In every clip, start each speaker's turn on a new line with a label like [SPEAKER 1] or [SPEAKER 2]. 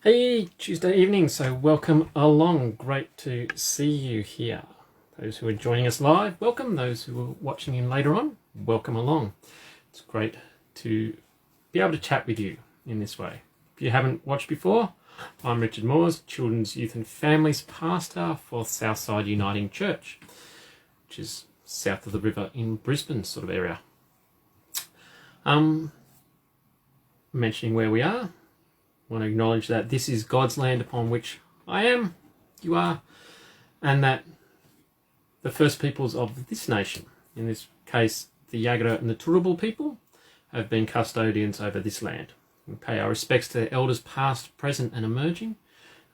[SPEAKER 1] Hey, Tuesday evening, so welcome along. Great to see you here. Those who are joining us live, welcome. Those who are watching in later on, welcome along. It's great to be able to chat with you in this way. If you haven't watched before, I'm Richard Moores, Children's Youth and Families Pastor for Southside Uniting Church, which is south of the river in Brisbane sort of area. Mentioning where we are, I want to acknowledge that this is God's land upon which I am, you are, and that the first peoples of this nation, in this case the Yagara and the Turrbal people, have been custodians over this land. We pay our respects to their elders past, present and emerging,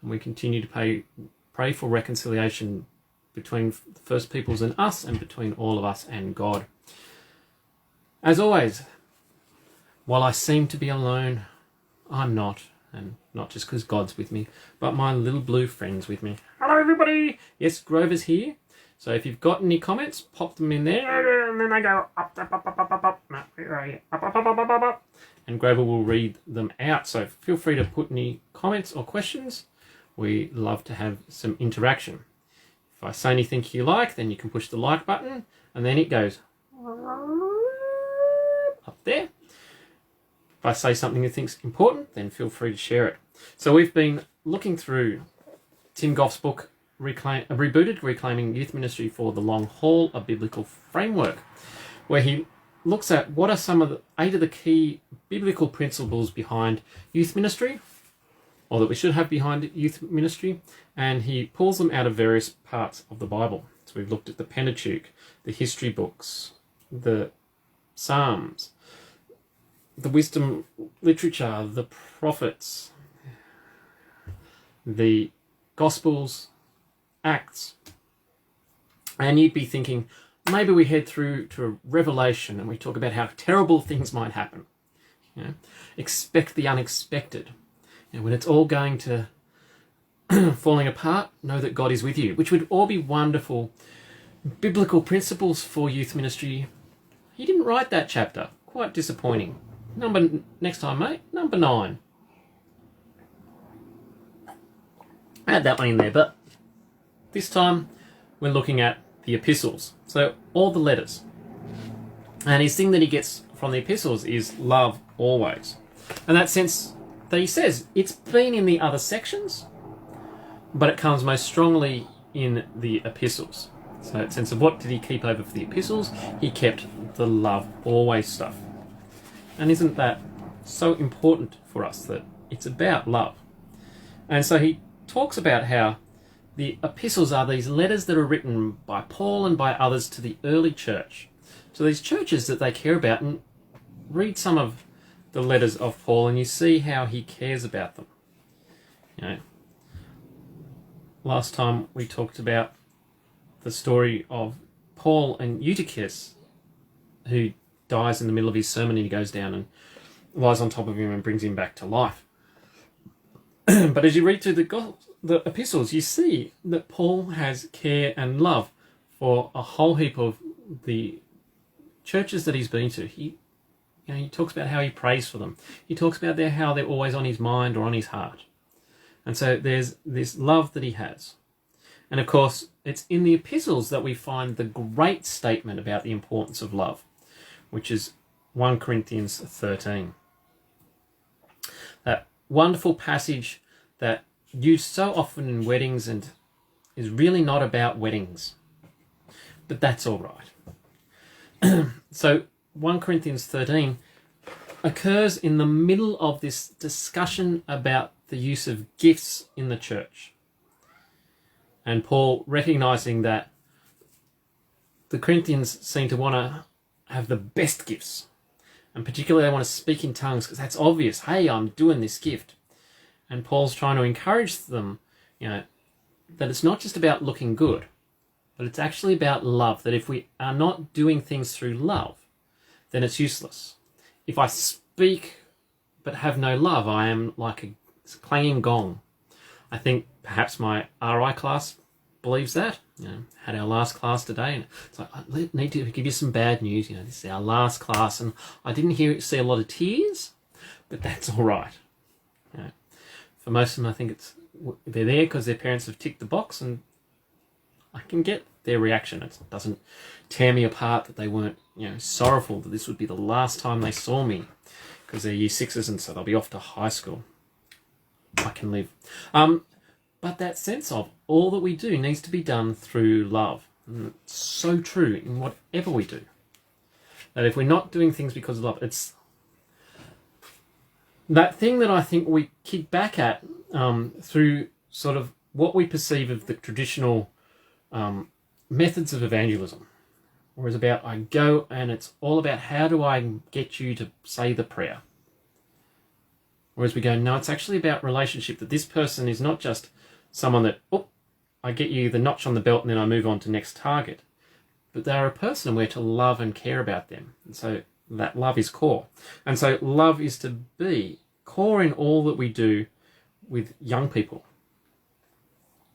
[SPEAKER 1] and we continue to pray for reconciliation between the first peoples and us, and between all of us and God. As always, while I seem to be alone, I'm not. And not just because God's with me, but my little blue friend's with me. Hello, everybody. Yes, Grover's here. So if you've got any comments, pop them in there. And then I go up, up, up, up, up, up, up. No, where are you? Up, up, up, up, up, up, up. And Grover will read them out. So feel free to put any comments or questions. We love to have some interaction. If I say anything you like, then you can push the like button. And then it goes up there. If I say something you think's important, then feel free to share it. So we've been looking through Tim Gough's book, Rebooted, Reclaiming Youth Ministry for the Long Haul, a Biblical Framework, where he looks at what are some of the 8 of the key biblical principles behind youth ministry, or that we should have behind youth ministry, and he pulls them out of various parts of the Bible. So we've looked at the Pentateuch, the history books, the Psalms, the wisdom literature, the prophets, the Gospels, Acts. And you'd be thinking, maybe we head through to Revelation and we talk about how terrible things might happen. You know, expect the unexpected. And when it's all going to falling apart, know that God is with you, which would all be wonderful biblical principles for youth ministry. He didn't write that chapter. Quite disappointing. Next time, mate. Number 9. I had that one in there, but this time we're looking at the epistles. So all the letters. And his thing that he gets from the epistles is love always. And that sense that he says it's been in the other sections, but it comes most strongly in the epistles. So that sense of what did he keep over for the epistles? He kept the love always stuff. And isn't that so important for us, that it's about love? And so he talks about how the epistles are these letters that are written by Paul and by others to the early church. So these churches that they care about, and read some of the letters of Paul and you see how he cares about them. You know, last time we talked about the story of Paul and Eutychus, who dies in the middle of his sermon, and he goes down and lies on top of him and brings him back to life. But as you read through the epistles, you see that Paul has care and love for a whole heap of the churches that he's been to. He talks about how he prays for them. He talks about how they're always on his mind or on his heart. And so there's this love that he has. And of course, it's in the epistles that we find the great statement about the importance of love, which is 1 Corinthians 13. That wonderful passage that used so often in weddings and is really not about weddings. But that's all right. So 1 Corinthians 13 occurs in the middle of this discussion about the use of gifts in the church. And Paul, recognizing that the Corinthians seem to want to have the best gifts, and particularly they want to speak in tongues because that's obvious. Hey, I'm doing this gift. And Paul's trying to encourage them, that it's not just about looking good, but it's actually about love. That if we are not doing things through love, then it's useless. If I speak but have no love, I am like a clanging gong. I think perhaps my RI class believes that. Had our last class today, and it's like, I need to give you some bad news. This is our last class, and I didn't see a lot of tears, but that's all right. For most of them, I think they're there because their parents have ticked the box, and I can get their reaction. It doesn't tear me apart that they weren't, sorrowful that this would be the last time they saw me, because they're year sixes and so they'll be off to high school. I can live. But that sense of all that we do needs to be done through love. And it's so true in whatever we do. That if we're not doing things because of love, it's that thing that I think we kick back at through sort of what we perceive of the traditional methods of evangelism. Whereas about I go and it's all about how do I get you to say the prayer. Whereas we go, no, it's actually about relationship, that this person is not just someone that, I get you the notch on the belt and then I move on to next target. But they're a person and we're to love and care about them. And so that love is core. And so love is to be core in all that we do with young people.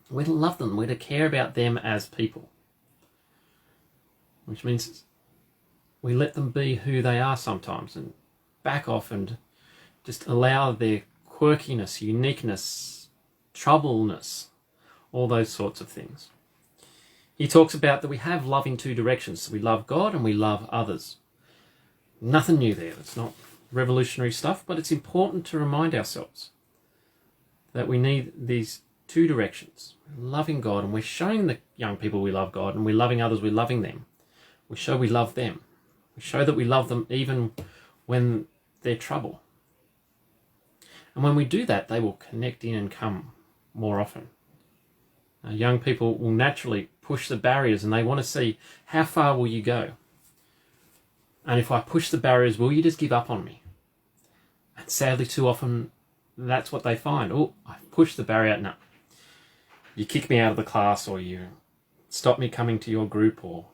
[SPEAKER 1] We're to love them. We're to care about them as people. Which means we let them be who they are sometimes and back off and just allow their quirkiness, uniqueness, troubleness, all those sorts of things. He talks about that we have love in two directions. So we love God and we love others. Nothing new there. It's not revolutionary stuff, but it's important to remind ourselves that we need these two directions. We're loving God and we're showing the young people we love God, and we're loving others, we're loving them. We show we love them. We show that we love them even when they're trouble. And when we do that, they will connect in and come more often. Young people will naturally push the barriers and they want to see, how far will you go? And if I push the barriers, will you just give up on me? And sadly, too often, that's what they find. Oh, I pushed the barrier. No. You kick me out of the class, or you stop me coming to your group, or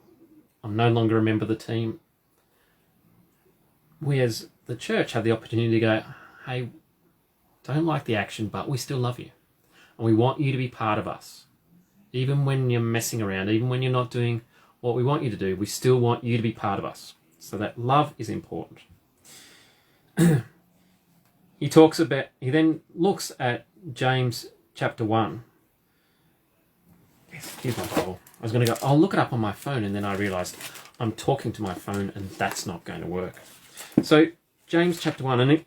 [SPEAKER 1] I'm no longer a member of the team. We as the church have the opportunity to go, hey, don't like the action, but we still love you. And we want you to be part of us. Even when you're messing around, even when you're not doing what we want you to do, we still want you to be part of us. So that love is important. He then looks at James chapter 1. Yes, here's my Bible. I was going to go, I'll look it up on my phone, and then I realised I'm talking to my phone and that's not going to work. So James chapter 1, and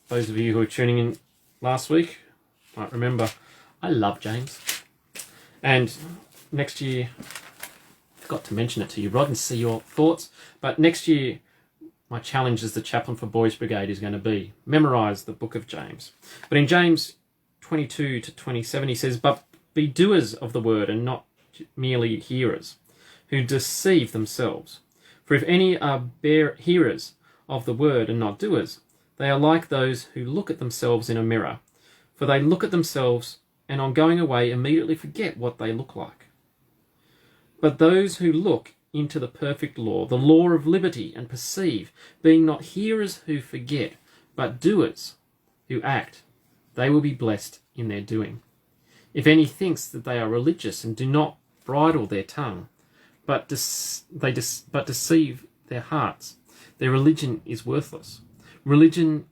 [SPEAKER 1] those of you who were tuning in last week might remember, I love James. And next year, I forgot to mention it to you, Rod, and see your thoughts. But next year, my challenge as the chaplain for Boys Brigade is going to be memorise the book of James. But in James 22 to 27, he says, but be doers of the word and not merely hearers, who deceive themselves. For if any are bare hearers of the word and not doers, they are like those who look at themselves in a mirror. For they look at themselves and on going away immediately forget what they look like. But those who look into the perfect law, the law of liberty, and perceive, being not hearers who forget, but doers who act, they will be blessed in their doing. If any thinks that they are religious and do not bridle their tongue, but deceive their hearts, their religion is worthless. Religion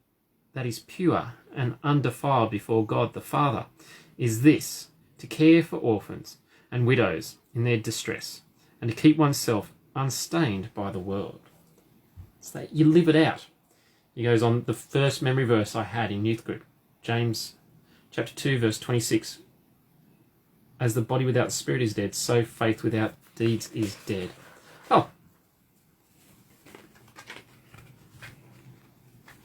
[SPEAKER 1] that is pure and undefiled before God the Father is this, to care for orphans and widows in their distress, and to keep oneself unstained by the world. So that you live it out. He goes on, the first memory verse I had in youth group, James chapter 2, verse 26. As the body without the spirit is dead, so faith without deeds is dead. Oh.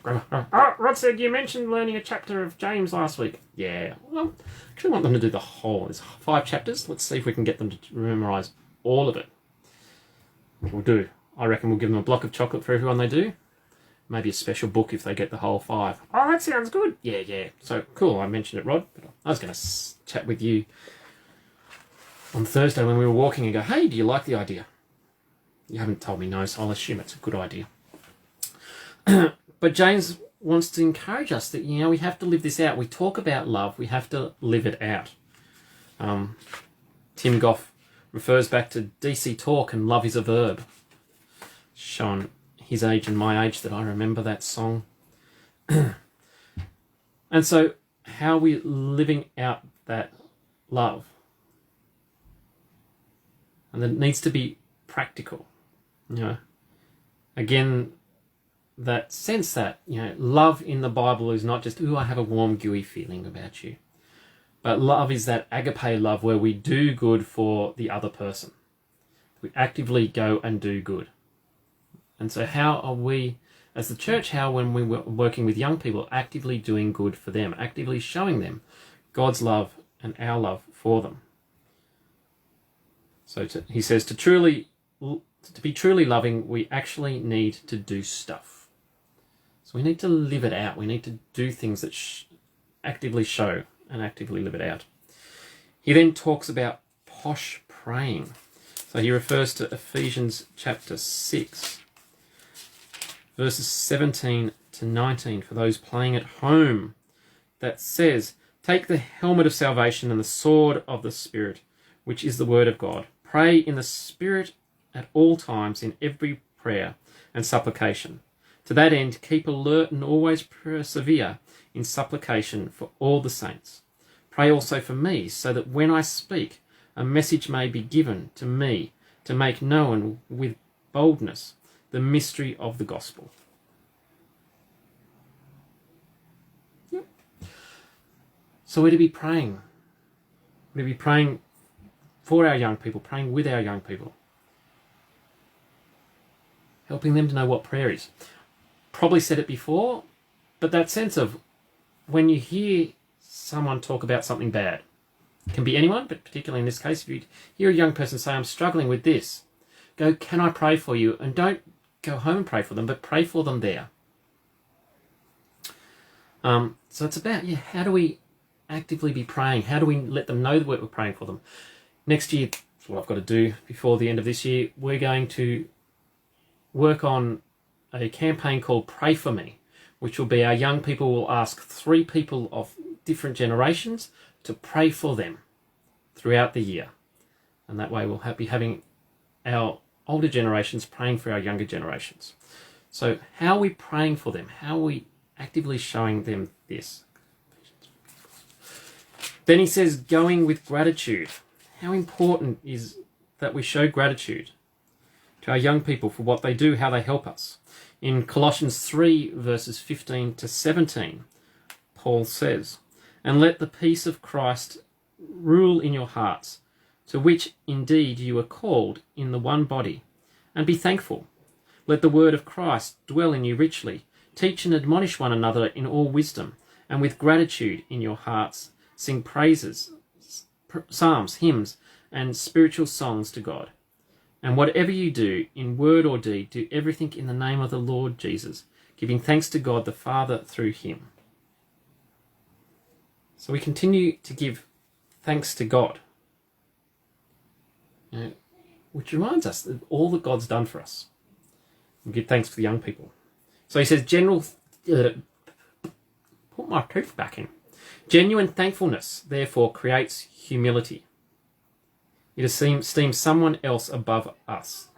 [SPEAKER 1] Rod said you mentioned learning a chapter of James last week. Yeah, well, I actually want them to do the whole. There's 5 chapters. Let's see if we can get them to memorise all of it. We'll do. I reckon we'll give them a block of chocolate for everyone they do. Maybe a special book if they get the whole 5. Oh, that sounds good. Yeah. So, cool, I mentioned it, Rod. But I was going to chat with you on Thursday when we were walking and go, hey, do you like the idea? You haven't told me no, so I'll assume it's a good idea. But James wants to encourage us that, we have to live this out. We talk about love, we have to live it out. Tim Gough refers back to DC Talk and Love is a Verb. Showing his age and my age that I remember that song. And so how are we living out that love? And it needs to be practical. Again, that sense that, love in the Bible is not just, ooh, I have a warm, gooey feeling about you. But love is that agape love where we do good for the other person. We actively go and do good. And so how are we, as the church, how when we're working with young people, actively doing good for them, actively showing them God's love and our love for them? So he says, to be truly loving, we actually need to do stuff. So we need to live it out. We need to do things that actively show and actively live it out. He then talks about posh praying. So he refers to Ephesians chapter 6, verses 17 to 19, for those playing at home, that says, take the helmet of salvation and the sword of the Spirit, which is the word of God. Pray in the Spirit at all times in every prayer and supplication. To that end, keep alert and always persevere in supplication for all the saints. Pray also for me, so that when I speak, a message may be given to me to make known with boldness the mystery of the gospel. Yep. So we're to be praying. We're to be praying for our young people, praying with our young people, helping them to know what prayer is. Probably said it before, but that sense of when you hear someone talk about something bad, it can be anyone, but particularly in this case, if you hear a young person say, I'm struggling with this, go, can I pray for you? And don't go home and pray for them, but pray for them there. So it's about, how do we actively be praying? How do we let them know that we're praying for them? Next year, that's what I've got to do before the end of this year, we're going to work on a campaign called Pray For Me, which will be our young people will ask 3 people of different generations to pray for them throughout the year. And that way we'll be having our older generations praying for our younger generations. So how are we praying for them? How are we actively showing them this? Then he says, going with gratitude. How important is that we show gratitude to our young people for what they do, how they help us? In Colossians 3, verses 15 to 17, Paul says, and let the peace of Christ rule in your hearts, to which indeed you are called in the one body, and be thankful. Let the word of Christ dwell in you richly. Teach and admonish one another in all wisdom, and with gratitude in your hearts sing praises, psalms, hymns, and spiritual songs to God. And whatever you do, in word or deed, do everything in the name of the Lord Jesus, giving thanks to God the Father through him. So we continue to give thanks to God, which reminds us of all that God's done for us. We give thanks for the young people. So he says, put my tooth back in. Genuine thankfulness, therefore, creates humility. It esteems someone else above us,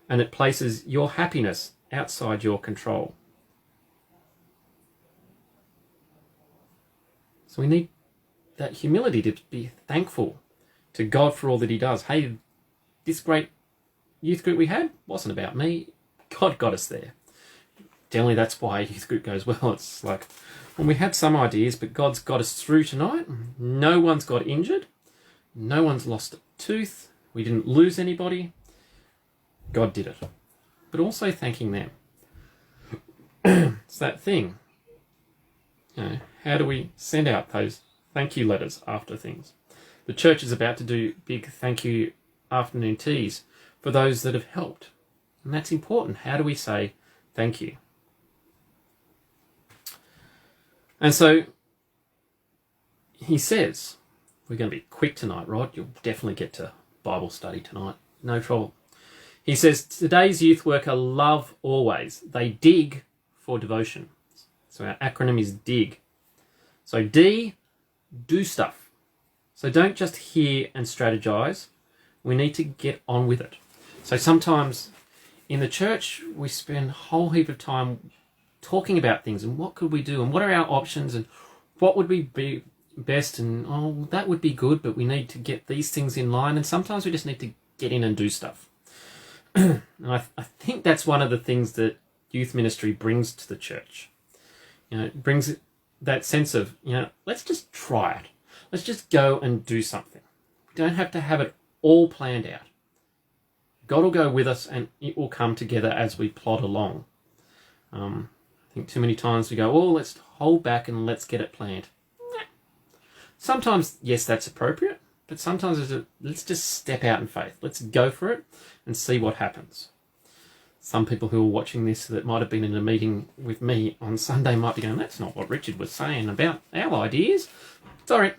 [SPEAKER 1] and it places your happiness outside your control. So we need that humility to be thankful to God for all that he does. Hey, this great youth group we had wasn't about me. God got us there. Generally, that's why youth group goes well. It's like, when we had some ideas, but God's got us through tonight. No one's got injured. No one's lost a tooth. We didn't lose anybody. God did it. But also thanking them. It's that thing. How do we send out those thank you letters after things? The church is about to do big thank you afternoon teas for those that have helped. And that's important. How do we say thank you? And so he says, we're going to be quick tonight, Rod. You'll definitely get to Bible study tonight. No trouble. He says, today's youth worker love always. They dig for devotion. So our acronym is DIG. So D, do stuff. So don't just hear and strategize. We need to get on with it. So sometimes in the church, we spend a whole heap of time talking about things and what could we do and what are our options and what would be best, and oh, that would be good, but we need to get these things in line, and sometimes we just need to get in and do stuff. And I think that's one of the things that youth ministry brings to the church. It brings that sense of, let's just try it. Let's just go and do something. We don't have to have it all planned out. God will go with us and it will come together as we plod along. I think too many times we go, let's hold back and let's get it planned. Sometimes, yes, that's appropriate, but sometimes let's just step out in faith. Let's go for it and see what happens. Some people who are watching this that might have been in a meeting with me on Sunday might be going, that's not what Richard was saying about our ideas. Sorry,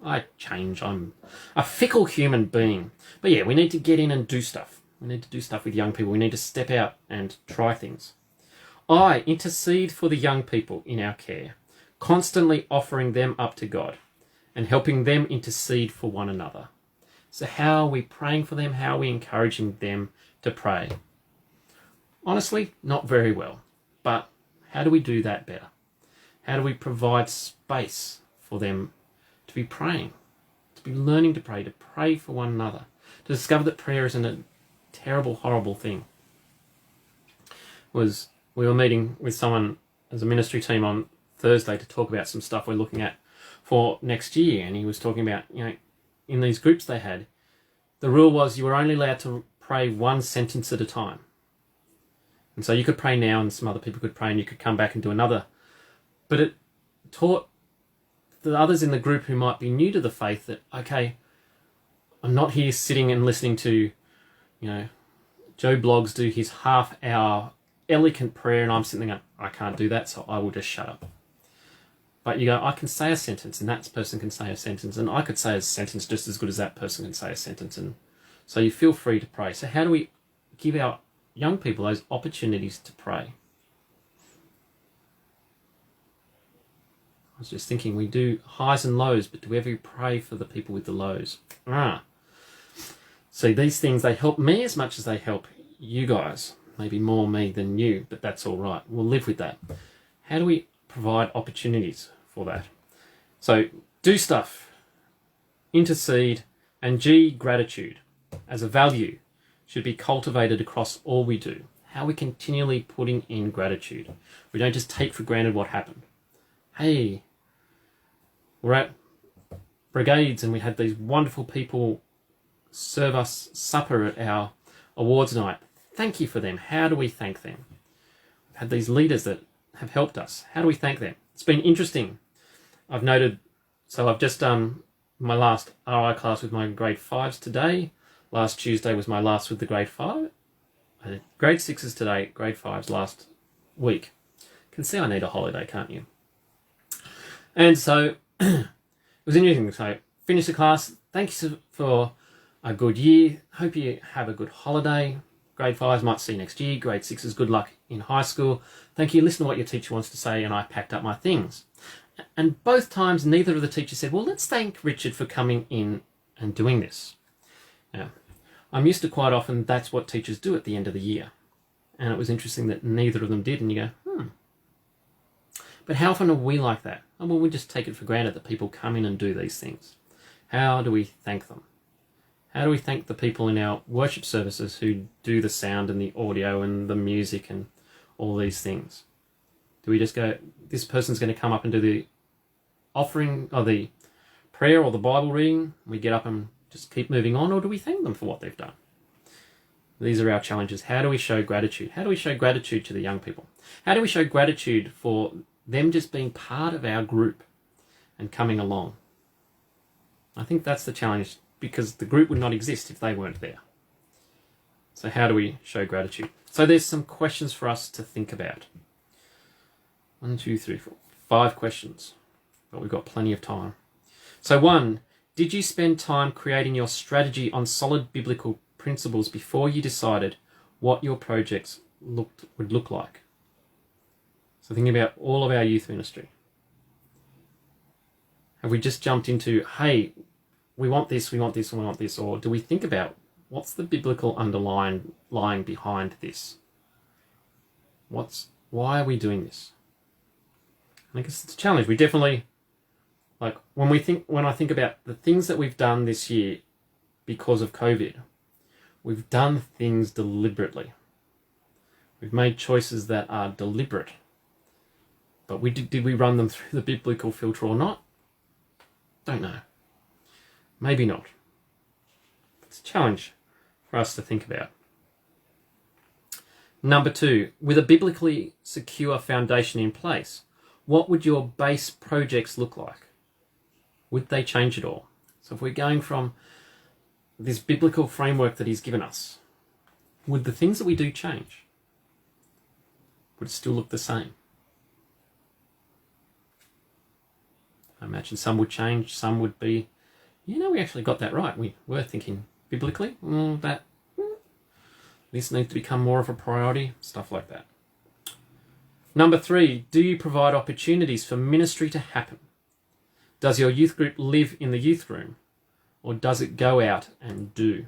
[SPEAKER 1] I change. I'm a fickle human being. But yeah, we need to get in and do stuff. We need to do stuff with young people. We need to step out and try things. I intercede for the young people in our care, constantly offering them up to God and helping them intercede for one another. So how are we praying for them? How are we encouraging them to pray? Honestly, not very well. But how do we do that better? How do we provide space for them to be praying, to be learning to pray for one another, to discover that prayer isn't a terrible, horrible thing? We were meeting with someone as a ministry team on Thursday to talk about some stuff we're looking at for next year, and he was talking about, in these groups they had, the rule was you were only allowed to pray one sentence at a time. And so you could pray now and some other people could pray and you could come back and do another. But it taught the others in the group who might be new to the faith that, okay, I'm not here sitting and listening to, Joe Bloggs do his half-hour eloquent prayer and I'm sitting there going, I can't do that, so I will just shut up. But you go, I can say a sentence and that person can say a sentence and I could say a sentence just as good as that person can say a sentence. And so you feel free to pray. So how do we give our young people those opportunities to pray? I was just thinking, we do highs and lows, but do we ever pray for the people with the lows? So these things, they help me as much as they help you guys. Maybe more me than you, but that's all right. We'll live with that. How do we provide opportunities for that? So do stuff, intercede, and gratitude as a value should be cultivated across all we do. How are we continually putting in gratitude? We don't just take for granted what happened. Hey, we're at Brigades and we had these wonderful people serve us supper at our awards night. Thank you for them. How do we thank them? We've had these leaders that have helped us. How do we thank them? It's been interesting. I've noted, so I've just done my last RI class with my grade 5s today. Last Tuesday was my last with the grade 5. I did grade 6s today, grade 5s last week. You can see I need a holiday, can't you? And so it was interesting. So finished the class. Thanks for a good year. Hope you have a good holiday. Grade 5s might see you next year. Grade 6s, good luck in high school. Thank you. Listen to what your teacher wants to say, and I packed up my things. And both times, neither of the teachers said, well, let's thank Richard for coming in and doing this. Now, I'm used to quite often that's what teachers do at the end of the year. And it was interesting that neither of them did, and you go, But how often are we like that? Oh, well, we just take it for granted that people come in and do these things. How do we thank them? How do we thank the people in our worship services who do the sound and the audio and the music and all these things? Do we just go, this person's going to come up and do the offering or the prayer or the Bible reading? We get up and just keep moving on, or do we thank them for what they've done? These are our challenges. How do we show gratitude? How do we show gratitude to the young people? How do we show gratitude for them just being part of our group and coming along? I think that's the challenge, because the group would not exist if they weren't there. So how do we show gratitude? So there's some questions for us to think about. 1, 2, 3, 4, 5 questions, but we've got plenty of time. So 1, did you spend time creating your strategy on solid biblical principles before you decided what your projects would look like? So thinking about all of our youth ministry. Have we just jumped into, hey, we want this, we want this, and we want this, or do we think about what's the biblical underlying lying behind this? Why are we doing this? I guess it's a challenge. We definitely Like when I think about the things that we've done this year because of COVID, we've done things deliberately. We've made choices that are deliberate. But did we run them through the biblical filter or not? Don't know. Maybe not. It's a challenge for us to think about. Number 2, with a biblically secure foundation in place, what would your base projects look like? Would they change at all? So if we're going from this biblical framework that he's given us, would the things that we do change? Would it still look the same? I imagine some would change, some would be, we actually got that right. We were thinking biblically, this needs to become more of a priority, stuff like that. Number 3, do you provide opportunities for ministry to happen? Does your youth group live in the youth room, or does it go out and do?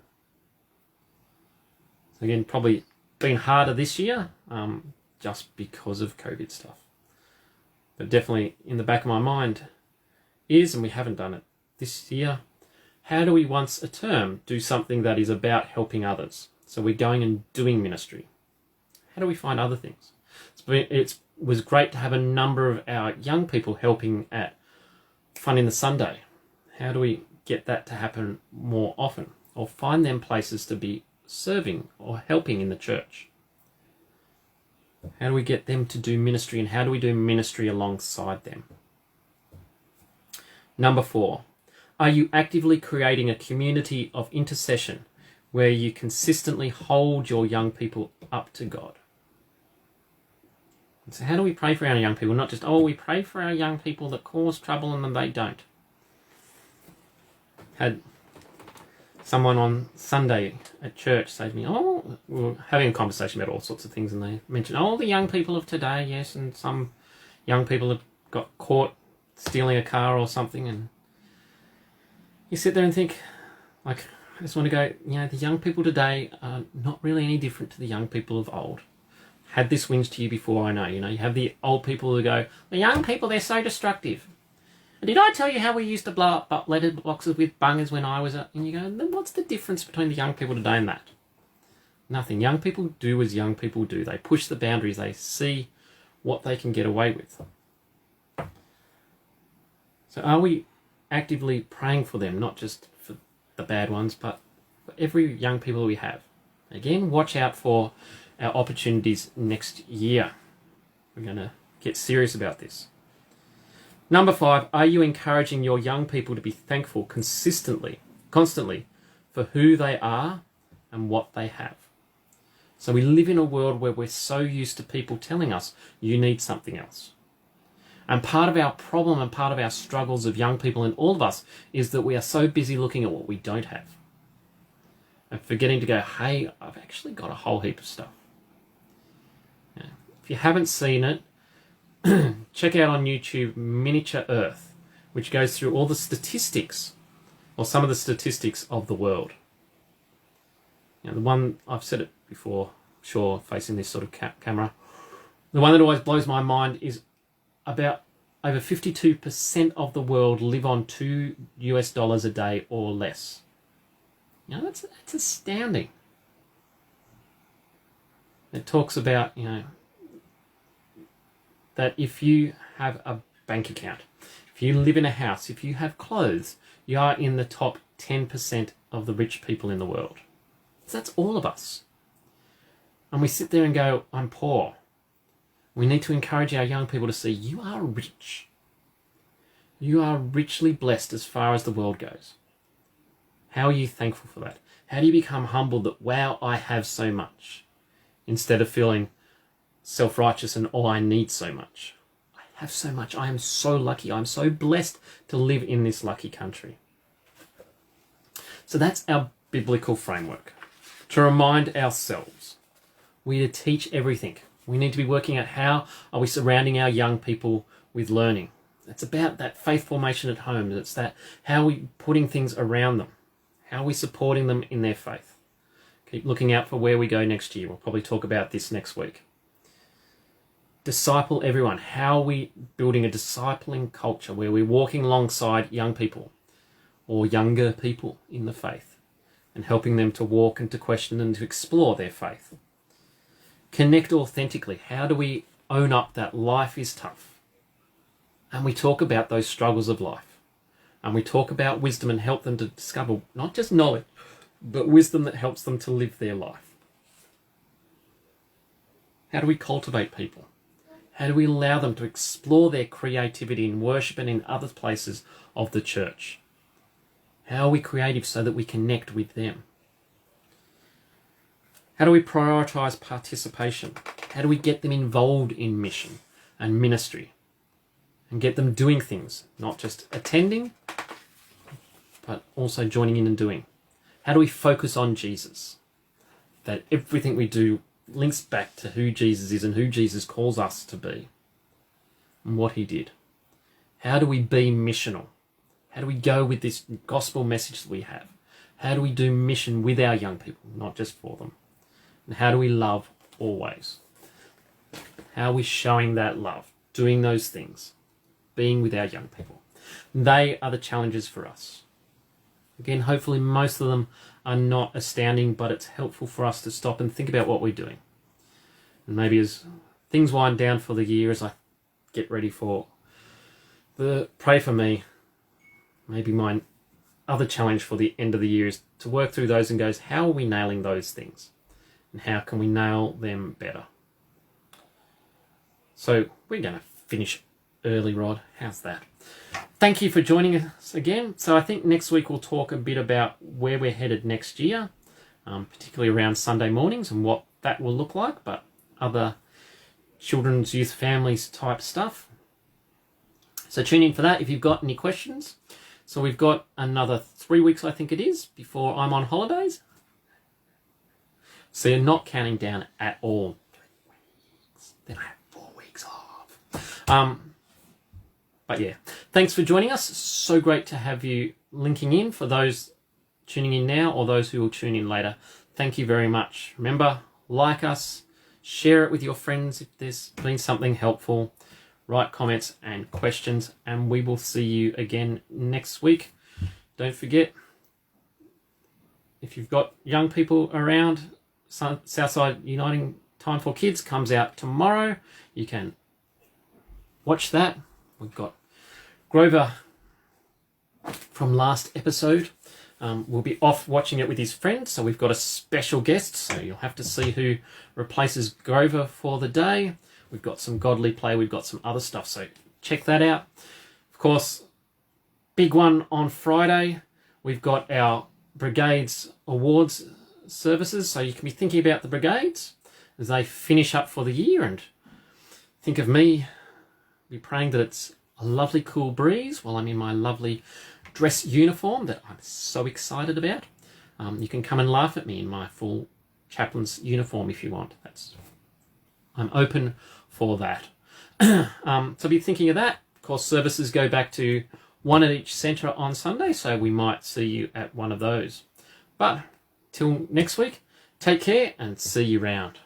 [SPEAKER 1] Again, probably been harder this year, just because of COVID stuff. But definitely in the back of my mind is, and we haven't done it this year, how do we once a term do something that is about helping others? So we're going and doing ministry. How do we find other things? It was great to have a number of our young people helping at Fun in the Sunday. How do we get that to happen more often? Or find them places to be serving or helping in the church? How do we get them to do ministry, and how do we do ministry alongside them? Number 4, are you actively creating a community of intercession where you consistently hold your young people up to God? So how do we pray for our young people? Not just, we pray for our young people that cause trouble and then they don't. Had someone on Sunday at church say to me, we were having a conversation about all sorts of things, and they mentioned, the young people of today, yes, and some young people have got caught stealing a car or something, and you sit there and think, I just want to go, the young people today are not really any different to the young people of old. Had this whinge to you before, I know. You have the old people who go, the young people, they're so destructive. And did I tell you how we used to blow up letter boxes with bungers when I was and you go, then what's the difference between the young people today and that? Nothing. Young people do as young people do. They push the boundaries. They see what they can get away with. So are we actively praying for them, not just for the bad ones, but for every young people we have? Again, watch out for our opportunities next year. We're going to get serious about this. Number 5, are you encouraging your young people to be thankful constantly for who they are and what they have? So we live in a world where we're so used to people telling us, you need something else. And part of our problem and part of our struggles of young people and all of us is that we are so busy looking at what we don't have and forgetting to go, hey, I've actually got a whole heap of stuff. If you haven't seen it, check out on YouTube Miniature Earth, which goes through all the statistics, or some of the statistics of the world. The one, I've said it before, sure, facing this sort of camera, the one that always blows my mind is about over 52% of the world live on $2 a day or less. That's astounding. It talks about, that if you have a bank account, if you live in a house, if you have clothes, you are in the top 10% of the rich people in the world. So that's all of us. And we sit there and go, I'm poor. We need to encourage our young people to see, you are rich. You are richly blessed as far as the world goes. How are you thankful for that? How do you become humble that, wow, I have so much, instead of feeling self-righteous and, I need so much. I have so much. I am so lucky. I'm so blessed to live in this lucky country. So that's our biblical framework. To remind ourselves, we need to teach everything. We need to be working at how are we surrounding our young people with learning. It's about that faith formation at home. It's that how are we putting things around them? How are we supporting them in their faith? Keep looking out for where we go next year. We'll probably talk about this next week. disciple everyone? How are we building a discipling culture where we're walking alongside young people or younger people in the faith and helping them to walk and to question and to explore their faith? Connect authentically. How do we own up that life is tough? And we talk about those struggles of life. And we talk about wisdom and help them to discover not just knowledge, but wisdom that helps them to live their life. How do we cultivate people? How do we allow them to explore their creativity in worship and in other places of the church? How are we creative so that we connect with them? How do we prioritise participation? How do we get them involved in mission and ministry and get them doing things, not just attending, but also joining in and doing? How do we focus on Jesus? That everything we do links back to who Jesus is and who Jesus calls us to be and what he did. How do we be missional? How do we go with this gospel message that we have? How do we do mission with our young people, not just for them? And how do we love always? How are we showing that love, doing those things, being with our young people? They are the challenges for us. Again, hopefully most of them are not astounding, but it's helpful for us to stop and think about what we're doing. And maybe as things wind down for the year, as I get ready for pray for me, maybe my other challenge for the end of the year is to work through those and goes, how are we nailing those things? And how can we nail them better? So we're going to finish early, Rod. How's that? Thank you for joining us again. So I think next week we'll talk a bit about where we're headed next year, particularly around Sunday mornings and what that will look like, but other children's, youth, families type stuff. So tune in for that if you've got any questions. So we've got another 3 weeks, I think it is, before I'm on holidays. So you're not counting down at all. 3 weeks. Then I have 4 weeks off. But yeah, thanks for joining us. So great to have you linking in for those tuning in now or those who will tune in later. Thank you very much. Remember, like us, share it with your friends if there's been something helpful. Write comments and questions, and we will see you again next week. Don't forget, if you've got young people around, Southside Uniting Time for Kids comes out tomorrow. You can watch that. We've got Grover from last episode. We'll be off watching it with his friends, so we've got a special guest, so you'll have to see who replaces Grover for the day. We've got some godly play, we've got some other stuff, so check that out. Of course, big one on Friday, we've got our Brigades Awards services, so you can be thinking about the Brigades as they finish up for the year, and think of me, be praying that it's a lovely cool breeze while I'm in my lovely dress uniform that I'm so excited about. You can come and laugh at me in my full chaplain's uniform if you want. I'm open for that. So be thinking of that. Of course, services go back to one at each centre on Sunday, so we might see you at one of those. But till next week, take care and see you round.